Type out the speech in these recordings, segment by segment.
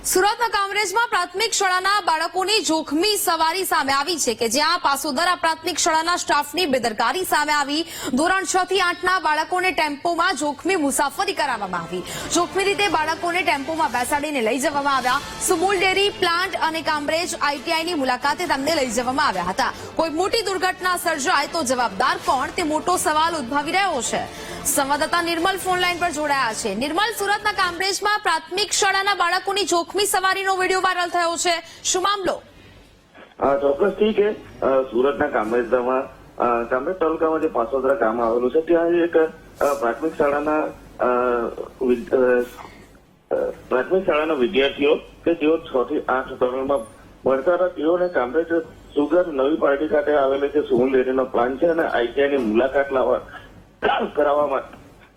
સુરતના કામરેજમાં પ્રાથમિક શાળાના બાળકોની જોખમી સવારી સામે આવી છે કે જ્યાં પાસોદરા પ્રાથમિક શાળાના સ્ટાફની બેદરકારી સામે આવી। ધોરણ 6 થી 8ના બાળકોને ટેમ્પોમાં જોખમી મુસાફરી કરાવવામાં આવી। જોખમી રીતે બાળકોને ટેમ્પોમાં બેસાડીને લઈ જવામાં આવ્યા। સુમુલ ડેરી પ્લાન્ટ અને કામરેજ આઈટીઆઈની મુલાકાતે તેમને લઈ જવામાં આવ્યા હતા। કોઈ મોટી દુર્ઘટના સર્જાય તો જવાબદાર કોણ તે મોટો સવાલ ઉદ્ભવી રહ્યો છે। સંવાદદાતા નિર્મલ ફોન લાઈન પર જોડાયા છે। નિર્મલ, સુરતના કામરેજમાં પ્રાથમિક શાળાના બાળકોની જોખમી સવારીનો વિડીયો વાયરલ થયો છે, શું મામલો? ચોક્કસથી કે સુરતના કામરેજ તાલુકામાં જે પાસોદરા ગામ આવેલું છે ત્યાં એક પ્રાથમિક શાળાના વિદ્યાર્થીઓ કે જેઓ 6 થી 8 ધોરણમાં ભણતા હતા તેઓને કામરેજ સુગર નવી પાર્ટી ખાતે આવેલી જે સુમુલ ડેરીનો પ્લાન્ટ છે અને આઈટીઆઈની મુલાકાત કરાવવા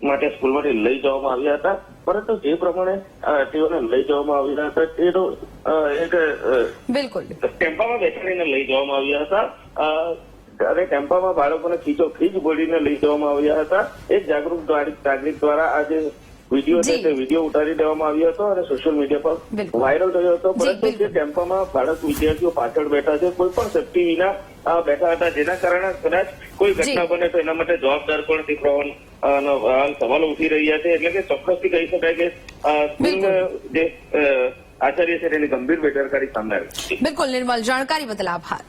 માટે સ્કૂલમાંથી લઈ જવામાં આવ્યા હતા। પરંતુ જે પ્રમાણે તેઓને લઈ જવામાં આવ્યા હતા તેનો એક બિલકુલ ટેમ્પામાં બેસાડીને લઈ જવામાં આવ્યા હતા અને ટેમ્પામાં બાળકોને ખીચોખીચ બોલીને લઈ જવામાં આવ્યા હતા। એક જાગૃત નાગરિક દ્વારા આ જે વિડીયો છે તે વિડીયો ઉતારી દેવામાં આવ્યો હતો અને સોશિયલ મીડિયા પર વાયરલ થયો હતો। પરંતુ જે ટેમ્પામાં બાળક વિદ્યાર્થીઓ પાછળ બેઠા છે, કોઈ પણ સેફટી વિના બેઠા હતા, જેના કારણે કદાચ કોઈ ઘટના બને તો એના માટે જવાબદાર પણ તે પ્રમાણે સવાલો ઉઠી રહ્યા છે। એટલે કે ચોક્કસથી કહી શકાય કે સ્કૂલના જે આચાર્ય છે તેની ગંભીર બેદરકારી સામે આવી છે। બિલકુલ નિર્મલ, જાણકારી બદલ આભાર।